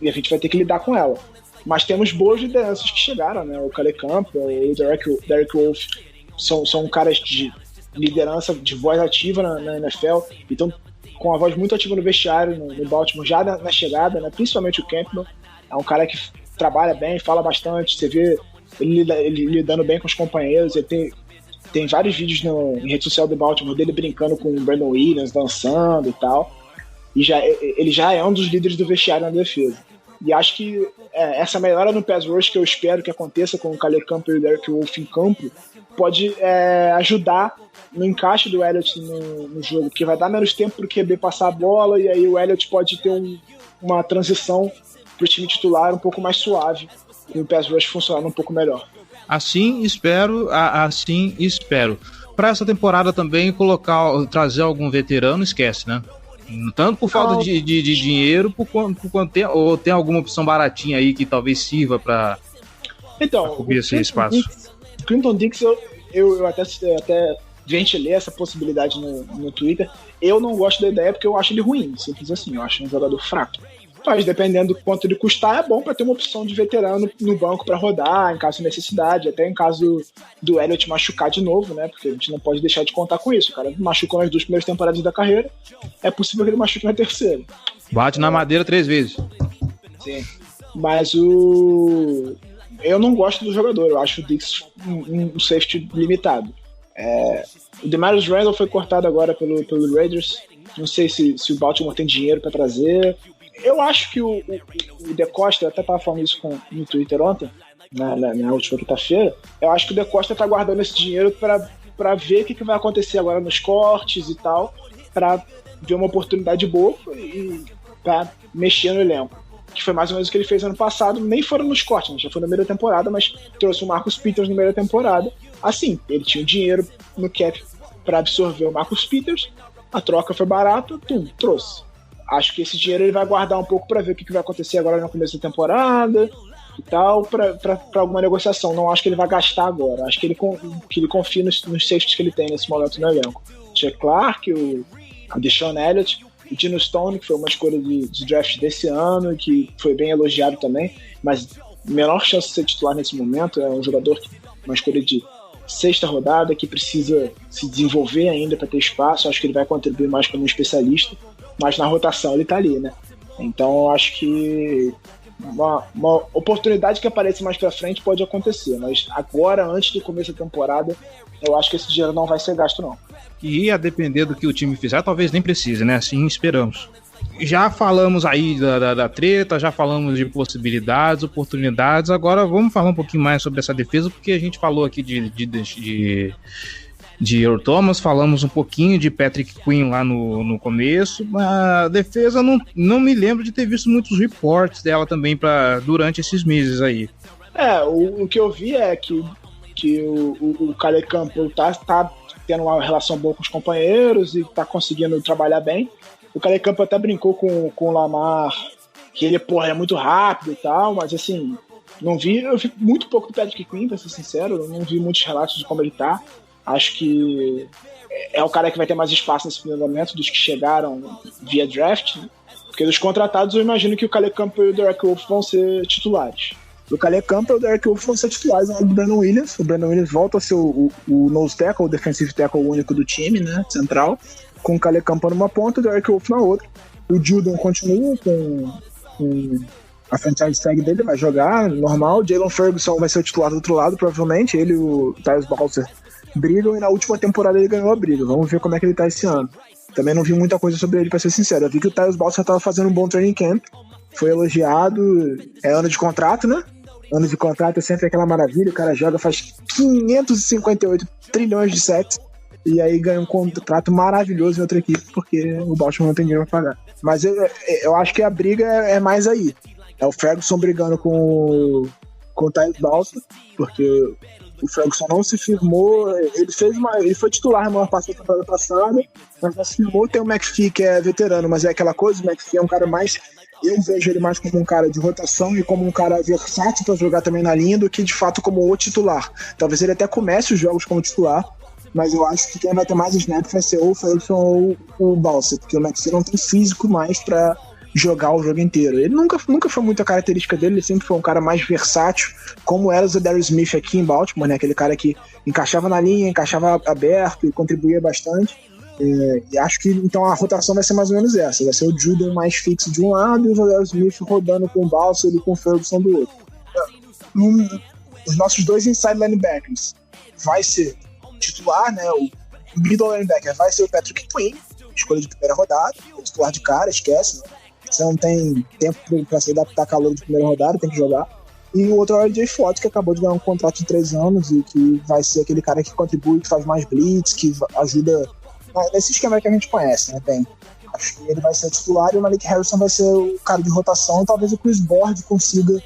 e a gente vai ter que lidar com ela. Mas temos boas lideranças que chegaram, né? O Calais Campbell, o Derek Wolfe são caras de liderança, de voz ativa na NFL, então com a voz muito ativa no vestiário, no Baltimore, já na chegada, né? Principalmente o Campbell. É um cara que trabalha bem, fala bastante, você vê ele lidando bem com os companheiros. Ele tem vários vídeos em rede social do Baltimore dele brincando com o Brandon Williams, dançando e tal. E ele já é um dos líderes do vestiário na defesa. E acho que essa melhora no pass rush que eu espero que aconteça com o Calais Campbell e o Derek Wolfe em campo pode ajudar no encaixe do Elliott no jogo, porque vai dar menos tempo para o QB passar a bola, e aí o Elliott pode ter uma transição para o time titular um pouco mais suave, e o pass rush funcionando um pouco melhor. Assim espero. Para essa temporada também trazer algum veterano, esquece, né? Tanto por falta de dinheiro, ou tem alguma opção baratinha aí que talvez sirva para cobrir esse espaço. Clinton Dix, eu até ventilei essa possibilidade no Twitter. Eu não gosto da ideia porque eu acho ele ruim, simples assim. Eu acho um jogador fraco. Mas dependendo do quanto ele custar, é bom para ter uma opção de veterano no banco para rodar, em caso de necessidade, até em caso do Elliott machucar de novo, né? Porque a gente não pode deixar de contar com isso. O cara machucou nas 2 primeiras temporadas da carreira, é possível que ele machuque na terceira. Bate na madeira 3 vezes. Sim. Mas eu não gosto do jogador, eu acho o Dix um safety limitado. O Demarius Randall foi cortado agora pelo Raiders. Não sei se o Baltimore tem dinheiro para trazer. Eu acho que o DeCosta, eu até estava falando isso no Twitter ontem, na última quinta-feira, eu acho que o DeCosta está guardando esse dinheiro para ver o que vai acontecer agora nos cortes e tal, para ver uma oportunidade boa e para mexer no elenco. Que foi mais ou menos o que ele fez ano passado, nem foram nos cortes, né? Já foi na primeira temporada, mas trouxe o Marcus Peters na primeira temporada. Assim, ele tinha o dinheiro no cap para absorver o Marcus Peters, a troca foi barata, trouxe. Acho que esse dinheiro ele vai guardar um pouco para ver o que vai acontecer agora no começo da temporada e tal, para alguma negociação. Não acho que ele vai gastar agora. Acho que ele confia nos safeties que ele tem nesse momento no elenco. Chuck Clark, o Deshaun Elliott, o Dino Stone, que foi uma escolha de draft desse ano, que foi bem elogiado também, mas menor chance de ser titular nesse momento. É um jogador uma escolha de 6ª rodada, que precisa se desenvolver ainda para ter espaço. Acho que ele vai contribuir mais como um especialista, mas na rotação ele tá ali, né? Então eu acho que uma oportunidade que aparece mais pra frente pode acontecer, mas agora, antes do começo da temporada, eu acho que esse dinheiro não vai ser gasto, não. E a depender do que o time fizer, talvez nem precise, né? Assim esperamos. Já falamos aí da treta, já falamos de possibilidades, oportunidades. Agora vamos falar um pouquinho mais sobre essa defesa, porque a gente falou aqui de Earl Thomas, falamos um pouquinho de Patrick Quinn lá no começo. A defesa não me lembro de ter visto muitos reports dela também durante esses meses aí. O que eu vi é que o Calais Campbell tá tendo uma relação boa com os companheiros e tá conseguindo trabalhar bem. O Calais Campbell até brincou com o Lamar, que ele é muito rápido e tal, mas assim, eu vi muito pouco do Patrick Quinn, pra ser sincero, eu não vi muitos relatos de como ele tá. Acho que é o cara que vai ter mais espaço nesse primeiro momento dos que chegaram via draft, né? Porque dos contratados eu imagino que o Calais Campbell e o Derek Wolfe vão ser titulares. O Calais Campbell e o Derek Wolfe vão ser titulares ao lado do Brandon Williams. O Brandon Williams volta a ser o nose tackle, o defensive tackle único do time, né, central, com o Calais Campbell numa ponta e o Derek Wolfe na outra. O Judon continua com a franchise tag dele, vai jogar normal. O Jalen Ferguson vai ser o titular do outro lado, provavelmente. Ele e o Tyus Balser brigam, e na última temporada ele ganhou a briga. Vamos ver como é que ele tá esse ano. Também não vi muita coisa sobre ele, pra ser sincero. Eu vi que o Tyus Balser tava fazendo um bom training camp, foi elogiado. É ano de contrato, né? Ano de contrato é sempre aquela maravilha. O cara joga, faz 558 trilhões de sacks, e aí ganha um contrato maravilhoso em outra equipe, porque o Baltimore não tem dinheiro pra pagar. Mas eu acho que a briga é mais aí. É o Ferguson brigando com o Tyus Balser, porque o Ferguson não se firmou. Ele foi titular na maior parte da temporada passada, mas não se firmou. Tem o McPhee, que é veterano, mas é aquela coisa. O McPhee é um cara mais... Eu vejo ele mais como um cara de rotação e como um cara versátil para jogar também na linha, do que de fato como o titular. Talvez ele até comece os jogos como titular, mas eu acho que quem vai ter mais snap vai ser ou o Ferguson ou o Balser, porque o McPhee não tem físico mais para jogar o jogo inteiro. Ele nunca foi muito a característica dele, ele sempre foi um cara mais versátil, como era o Zadarius Smith aqui em Baltimore, né? Aquele cara que encaixava na linha, encaixava aberto e contribuía bastante. E acho que então a rotação vai ser mais ou menos essa. Vai ser o Juden mais fixo de um lado e o Zadarius Smith rodando com o Balso e com o Ferguson do outro. Os nossos dois inside linebackers vai ser titular, né? O middle linebacker vai ser o Patrick Queen, escolha de primeira rodada, titular de cara, esquece, né? Você não tem tempo para se adaptar a calor de primeira rodada, tem que jogar. E o outro é o RJ Flott, que acabou de ganhar um contrato de 3 anos e que vai ser aquele cara que contribui, que faz mais blitz, que ajuda nesse esquema que a gente conhece, né? Acho que ele vai ser o titular e o Malik Harrison vai ser o cara de rotação. Talvez o Chris Board consiga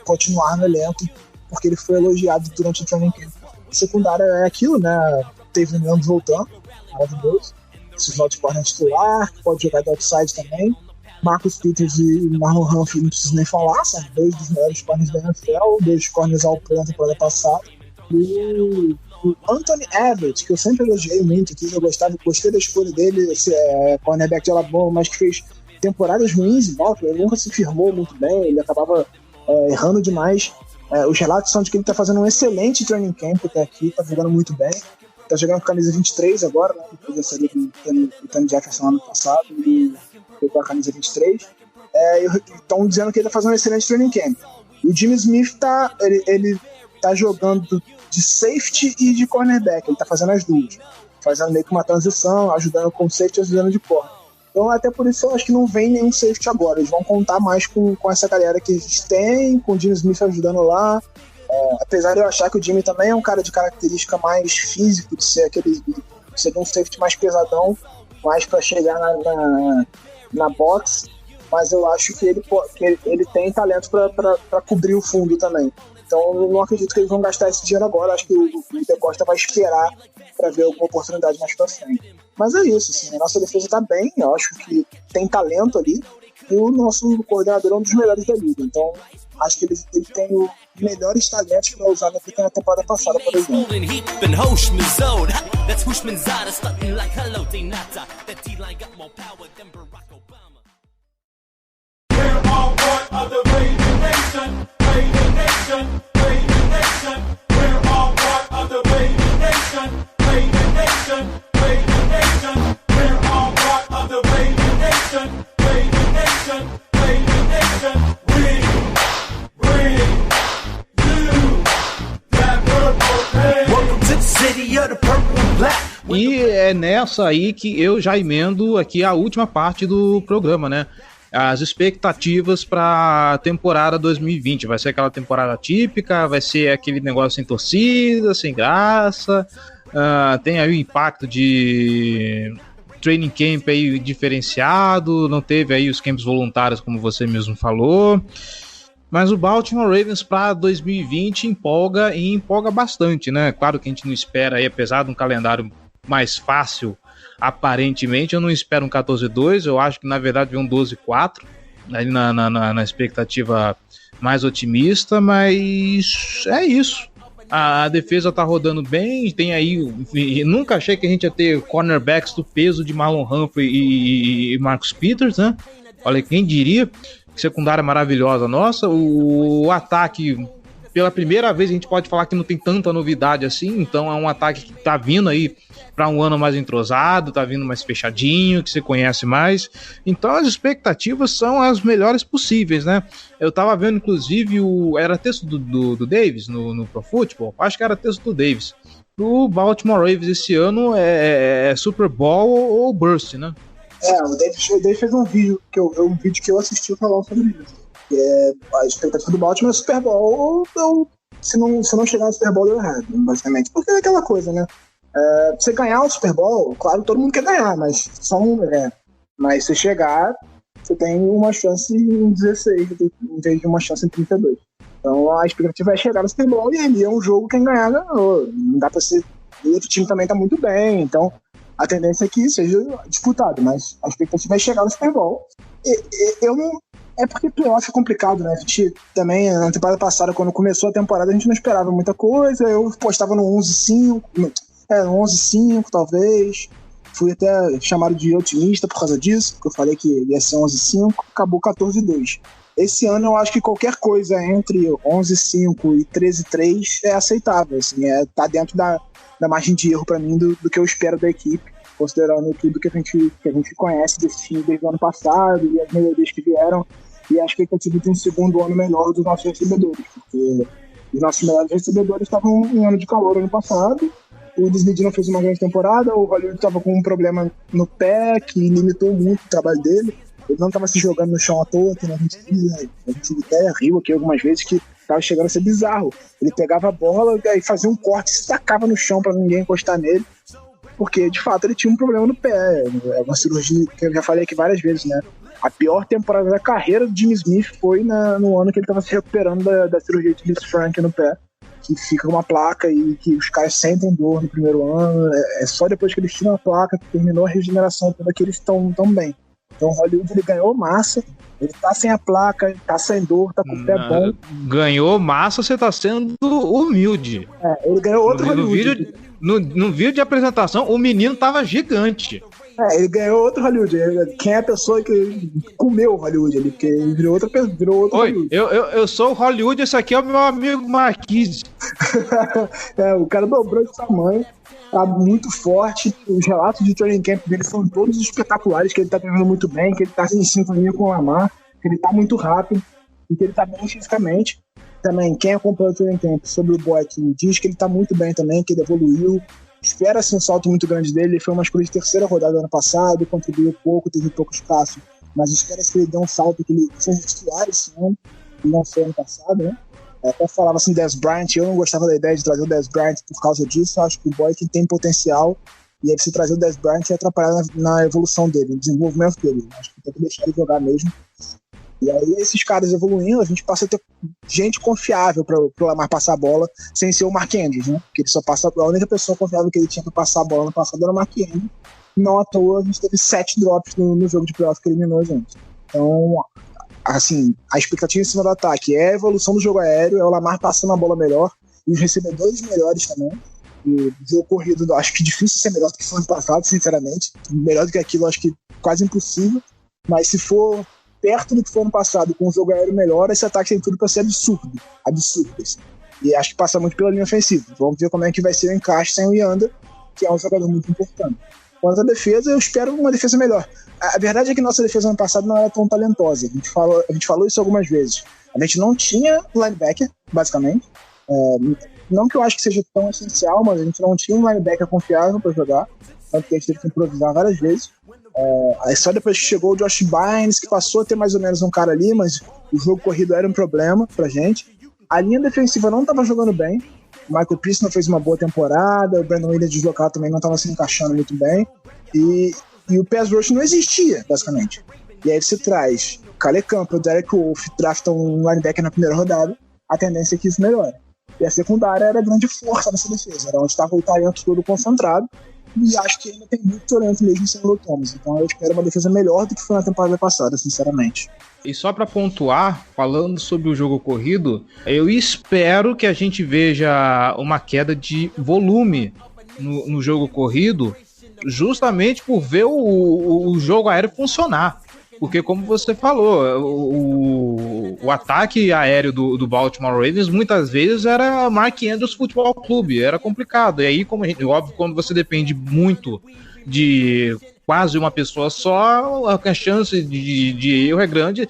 continuar no elenco, porque ele foi elogiado durante o training camp. A secundária é aquilo, né? Teve o Leandro voltando, maravilhoso. Esse slot corner titular, pode jogar de outside também. Marcus Peters e Marlon Humphrey, não preciso nem falar, são 2 dos melhores corners da NFL, 2 corners ao plano da temporada passada. E o Anthony Everett, que eu sempre elogiei muito aqui, gostei da escolha dele, esse cornerback de Alabama, mas que fez temporadas ruins em Baltimore, ele nunca se firmou muito bem, ele acabava errando demais. Os relatos são de que ele está fazendo um excelente training camp até aqui, está jogando muito bem. Está jogando com a camisa 23 agora, né? Depois da série do Tony Jefferson ano passado, e foi com a camisa 23. Estão dizendo que ele está fazendo um excelente training camp. E o Jimmy Smith ele tá jogando de safety e de cornerback, ele está fazendo as duas. Fazendo meio que uma transição, ajudando com safety e ajudando de corner. Então, até por isso, eu acho que não vem nenhum safety agora. Eles vão contar mais com essa galera que eles têm, com o Jimmy Smith ajudando lá. Apesar de eu achar que o Jimmy também é um cara de característica mais físico, de ser um safety mais pesadão, mais para chegar na box, mas eu acho que ele tem talento para cobrir o fundo também. Então eu não acredito que eles vão gastar esse dinheiro agora. Acho que o Peter Costa vai esperar para ver alguma oportunidade mais pra frente. Mas é isso, assim, a nossa defesa tá bem, eu acho que tem talento ali, e o nosso coordenador é um dos melhores da liga. Então acho que ele tem os melhores talentos para usar na temporada passada, por exemplo. E é nessa aí que eu já emendo aqui a última parte do programa, né? As expectativas para a temporada 2020. Vai ser aquela temporada típica? Vai ser aquele negócio sem torcida, sem graça? Tem aí o impacto de training camp aí diferenciado, não teve aí os camps voluntários, como você mesmo falou. Mas o Baltimore Ravens para 2020 empolga bastante, né? Claro que a gente não espera aí, apesar de um calendário mais fácil, aparentemente, eu não espero um 14-2, eu acho que na verdade vem um 12-4, aí na expectativa mais otimista, mas é isso. A defesa tá rodando bem, tem aí, nunca achei que a gente ia ter cornerbacks do peso de Marlon Humphrey e Marcus Peters, né? Olha, quem diria, que secundária maravilhosa nossa, o ataque, pela primeira vez a gente pode falar que não tem tanta novidade assim, então é um ataque que tá vindo aí para um ano mais entrosado, tá vindo mais fechadinho, que você conhece mais, então as expectativas são as melhores possíveis, né? Eu tava vendo inclusive era texto do Davis no Pro Football, acho que era texto do Davis, o Baltimore Ravens esse ano é Super Bowl ou Burst, né? O Davis fez um vídeo que eu assisti falando sobre isso. Que a expectativa do Baltimore é Super Bowl, ou se não chegar no Super Bowl deu errado, basicamente. Porque é aquela coisa, né? Você ganhar o Super Bowl, claro, todo mundo quer ganhar, mas só mas se chegar, você tem uma chance em 16 em vez de uma chance em 32. Então a expectativa é chegar no Super Bowl e ali é um jogo, quem ganhar ganhou. Não dá pra ser. O outro time também tá muito bem, então a tendência é que seja disputado, mas a expectativa é chegar no Super Bowl. Eu não. É porque playoff é complicado, né? A gente também, na temporada passada, quando começou a temporada, a gente não esperava muita coisa. Eu postava no 11-5, no 11-5, talvez. fui até chamado de otimista por causa disso, porque eu falei que ia ser 11-5, acabou 14-2. Esse ano eu acho que qualquer coisa entre 11-5 e 13-3 é aceitável, assim, tá dentro da margem de erro para mim do que eu espero da equipe, considerando tudo que a gente conhece desse time desde o ano passado e as melhorias que vieram e a expectativa de um segundo ano melhor dos nossos recebedores, porque os nossos melhores recebedores estavam em ano de calor ano passado, o Disney não fez uma grande temporada, o Hollywood estava com um problema no pé que limitou muito o trabalho dele, ele não estava se jogando no chão à toa, que a gente até riu aqui algumas vezes que estava chegando a ser bizarro, ele pegava a bola e fazia um corte e se tacava no chão para ninguém encostar nele, porque de fato ele tinha um problema no pé, é uma cirurgia que eu já falei aqui várias vezes, né? A pior temporada da carreira do Jimmy Smith foi no ano que ele estava se recuperando da cirurgia de Lisfranc no pé, que fica uma placa e que os caras sentem dor no primeiro ano, é só depois que eles tiram a placa que terminou a regeneração toda que eles estão tão bem. Então o Hollywood ele ganhou massa, ele tá sem a placa, tá sem dor, tá com o pé bom. Ganhou massa, você tá sendo humilde. Ele ganhou outro Hollywood. No vídeo de apresentação, o menino tava gigante. Ele ganhou outro Hollywood. Quem é a pessoa que comeu o Hollywood ali? Porque ele virou outro Oi, Hollywood. Eu sou o Hollywood, esse aqui é o meu amigo Marquise. O cara dobrou de tamanho, tá muito forte. Os relatos de training camp dele são todos espetaculares, que ele tá treinando muito bem, que ele tá em sintonia com o Lamar, que ele tá muito rápido e que ele tá bem fisicamente. Também, quem acompanha o training camp sobre o Boykin diz que ele tá muito bem também, que ele evoluiu. Espera-se um salto muito grande dele, ele foi uma escolha de terceira rodada ano passado, contribuiu pouco, teve pouco espaço, mas espera-se que ele dê um salto, que ele seja titular esse ano, e não foi ano passado, né? Até falava assim, Dez Bryant, eu não gostava da ideia de trazer o Dez Bryant por causa disso, eu acho que o Boykin tem potencial, e aí se trazer o Dez Bryant ia atrapalhar na evolução dele, no desenvolvimento dele, acho que tem que deixar ele jogar mesmo. E aí esses caras evoluindo, a gente passa a ter gente confiável pro Lamar passar a bola, sem ser o Mark Andrews, né? Porque ele só passa, a única pessoa confiável que ele tinha pra passar a bola no passado era o Mark Andrews. Não à toa, a gente teve 7 drops no jogo de playoff que eliminou a gente. Então, assim, a expectativa em cima do ataque é a evolução do jogo aéreo, é o Lamar passando a bola melhor, e os recebedores melhores também. E o jogo corrido, acho que difícil ser melhor do que foi ano passado, sinceramente. Melhor do que aquilo, acho que quase impossível. Mas se for perto do que foi ano passado, com o jogo aéreo melhor, esse ataque tem tudo para ser absurdo. Assim. E acho que passa muito pela linha ofensiva. Vamos ver como é que vai ser o encaixe sem o Yanda, que é um jogador muito importante. Quanto à defesa, eu espero uma defesa melhor. A verdade é que nossa defesa ano passado não era tão talentosa. A gente falou isso algumas vezes. A gente não tinha linebacker, basicamente. Não que eu acho que seja tão essencial, mas a gente não tinha um linebacker confiável para jogar. Tanto que a gente teve que improvisar várias vezes. Aí só depois que chegou o Josh Bynes, que passou a ter mais ou menos um cara ali, mas o jogo corrido era um problema pra gente. A linha defensiva não estava jogando bem. O Michael Pierce não fez uma boa temporada, o Brandon Williams deslocado também não estava se encaixando muito bem. E o pass rush não existia, basicamente. E aí você traz Calais Campbell, Derek Wolfe, drafta um linebacker na primeira rodada, a tendência é que isso melhore. E a secundária era a grande força dessa defesa, era onde estava o talento todo concentrado. E acho que ainda tem muito talento mesmo sem o Thomas. Então eu espero uma defesa melhor do que foi na temporada passada, sinceramente. E só para pontuar, falando sobre o jogo corrido, eu espero que a gente veja uma queda de volume no jogo corrido, justamente por ver o jogo aéreo funcionar. Porque, como você falou, o ataque aéreo do Baltimore Ravens muitas vezes era Mark Andrews Futebol Clube, era complicado. E aí, óbvio, quando você depende muito de quase uma pessoa só, a chance de erro é grande.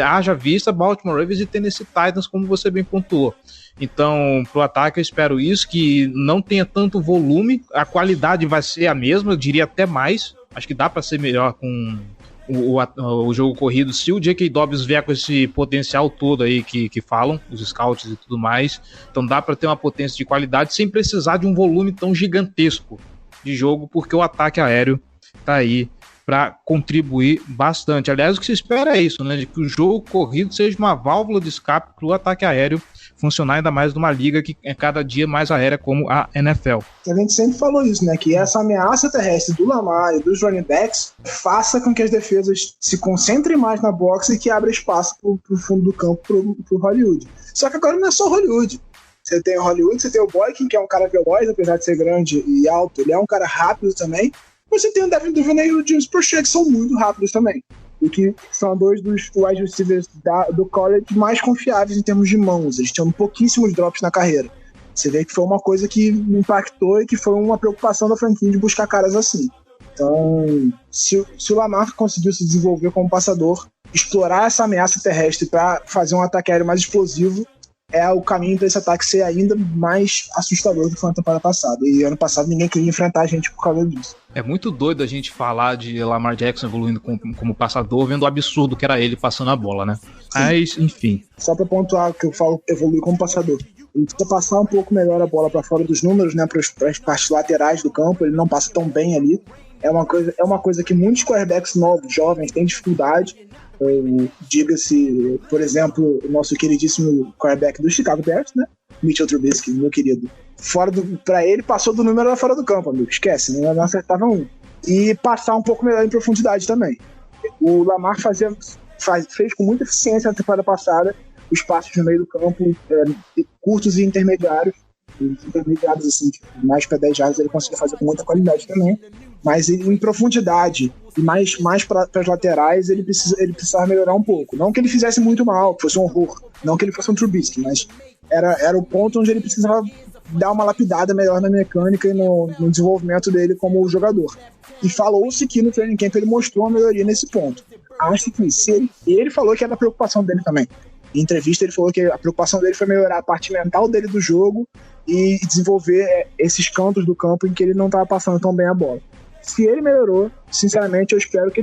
Haja vista Baltimore Ravens e Tennessee Titans, como você bem pontuou. Então, pro ataque eu espero isso, que não tenha tanto volume, a qualidade vai ser a mesma, eu diria até mais. Acho que dá para ser melhor com o jogo corrido, se o J.K. Dobbins vier com esse potencial todo aí que falam, os scouts e tudo mais, então dá para ter uma potência de qualidade sem precisar de um volume tão gigantesco de jogo, porque o ataque aéreo tá aí para contribuir bastante. Aliás, o que se espera é isso, né, de que o jogo corrido seja uma válvula de escape para o ataque aéreo funcionar, ainda mais numa liga que é cada dia mais aérea como a NFL. A gente sempre falou isso, né, que essa ameaça terrestre do Lamar e dos running backs faça com que as defesas se concentrem mais na boxe e que abra espaço pro fundo do campo pro Hollywood. Só que agora não é só Hollywood. Você tem o Hollywood, você tem o Boykin, que é um cara veloz, apesar de ser grande e alto, ele é um cara rápido também. Você tem o Devin Duvernay e o James Prochet, que são muito rápidos também. E que são dois dos wide receivers do college mais confiáveis em termos de mãos. Eles tinham pouquíssimos drops na carreira. Você vê que foi uma coisa que impactou e que foi uma preocupação da franquia de buscar caras assim. Então, se o Lamar conseguiu se desenvolver como passador, explorar essa ameaça terrestre para fazer um ataque aéreo mais explosivo, é o caminho para esse ataque ser ainda mais assustador do que foi na temporada passada. E ano passado ninguém queria enfrentar a gente por causa disso. É muito doido a gente falar de Lamar Jackson evoluindo como passador, vendo o absurdo que era ele passando a bola, né? Sim. Mas, enfim. Só para pontuar que eu falo evoluir como passador. Ele precisa passar um pouco melhor a bola para fora dos números, né? Para as partes laterais do campo. Ele não passa tão bem ali. É uma coisa que muitos quarterbacks novos, jovens, têm dificuldade. Diga-se, por exemplo, o nosso queridíssimo quarterback do Chicago Bears, né? Mitchell Trubisky, meu querido. Pra ele, passou do número lá fora do campo, amigo. Esquece, não acertava um. E passar um pouco melhor em profundidade também. O Lamar fez com muita eficiência na temporada passada os passos no meio do campo, curtos e intermediários. Os intermediários, assim, mais para 10 jardas, ele conseguiu fazer com muita qualidade também. Mas em profundidade e mais para as laterais, ele precisava melhorar um pouco. Não que ele fizesse muito mal, que fosse um horror. Não que ele fosse um Trubisky, mas era o ponto onde ele precisava dar uma lapidada melhor na mecânica e no desenvolvimento dele como jogador. E falou-se que no training camp ele mostrou uma melhoria nesse ponto. Acho que ele falou que era a preocupação dele também. Em entrevista ele falou que a preocupação dele foi melhorar a parte mental dele do jogo e desenvolver esses cantos do campo em que ele não estava passando tão bem a bola. Se ele melhorou, sinceramente eu espero que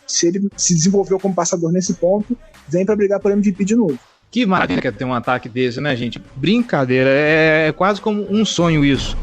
se ele se desenvolveu como passador nesse ponto, vem para brigar por MVP de novo. Que maravilha que é ter um ataque desse, né, gente? Brincadeira, é quase como um sonho isso.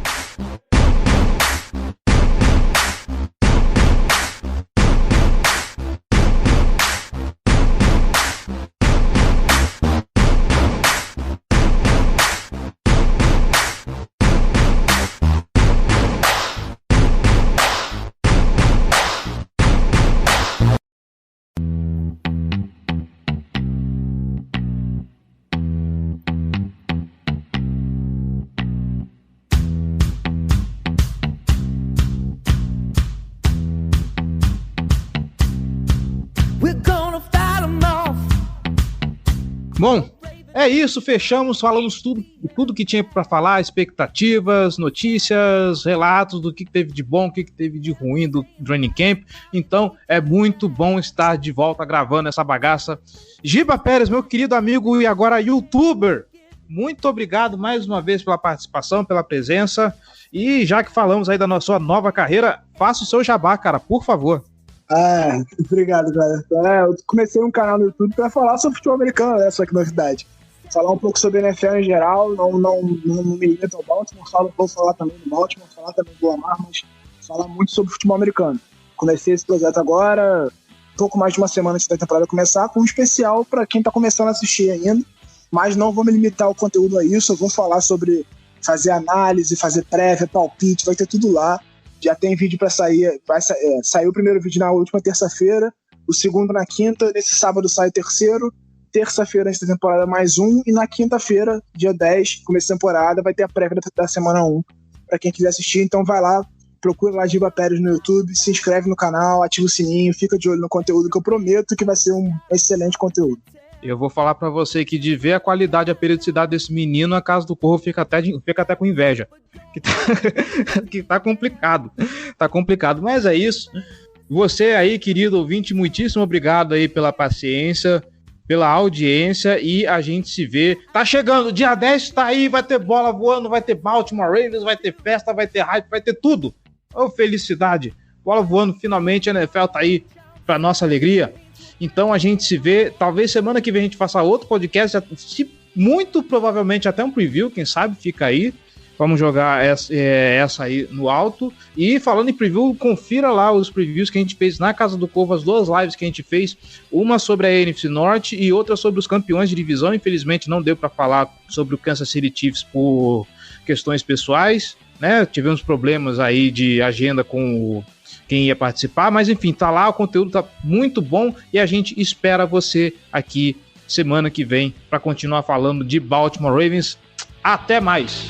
Bom, é isso, fechamos, falamos tudo que tinha para falar, expectativas, notícias, relatos do que teve de bom, o que teve de ruim do training camp. Então é muito bom estar de volta gravando essa bagaça. Giba Pérez, meu querido amigo e agora youtuber, muito obrigado mais uma vez pela participação, pela presença. E já que falamos aí da sua nova carreira, faça o seu jabá, cara, por favor. Obrigado, galera. Eu comecei um canal no YouTube para falar sobre futebol americano, né? Só que novidade. Falar um pouco sobre NFL em geral, não me limito ao Baltimore, vou falar também do Baltimore, falar também do Lamar, mas falar muito sobre futebol americano. Comecei esse projeto agora, pouco mais de uma semana antes da temporada começar, com um especial para quem tá começando a assistir ainda, mas não vou me limitar o conteúdo a isso, eu vou falar sobre fazer análise, fazer prévia, palpite, vai ter tudo lá. Já tem vídeo para sair, saiu o primeiro vídeo na última terça-feira, o segundo na quinta, nesse sábado sai o terceiro, terça-feira antes da temporada mais um, e na quinta-feira, dia 10, começo da temporada, vai ter a prévia da semana 1, para quem quiser assistir. Então vai lá, procura lá Giba Pérez no YouTube, se inscreve no canal, ativa o sininho, fica de olho no conteúdo, que eu prometo que vai ser um excelente conteúdo. Eu vou falar pra você que de ver a qualidade e a periodicidade desse menino, a casa do Corvo fica até com inveja. Que tá complicado. Tá complicado, mas é isso. Você aí, querido ouvinte, muitíssimo obrigado aí pela paciência, pela audiência, e a gente se vê. Tá chegando, dia 10 tá aí, vai ter bola voando, vai ter Baltimore Ravens, vai ter festa, vai ter hype, vai ter tudo. Ô, felicidade. Bola voando, finalmente a NFL tá aí pra nossa alegria. Então a gente se vê, talvez semana que vem a gente faça outro podcast, muito provavelmente até um preview, quem sabe, fica aí. Vamos jogar essa aí no alto. E falando em preview, confira lá os previews que a gente fez na Casa do Corvo, as duas lives que a gente fez, uma sobre a NFC Norte e outra sobre os campeões de divisão. Infelizmente não deu para falar sobre o Kansas City Chiefs por questões pessoais, né? Tivemos problemas aí de agenda com quem ia participar, mas enfim, tá lá, o conteúdo tá muito bom e a gente espera você aqui semana que vem para continuar falando de Baltimore Ravens. Até mais!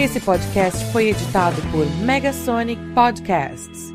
Esse podcast foi editado por Megasonic Podcasts.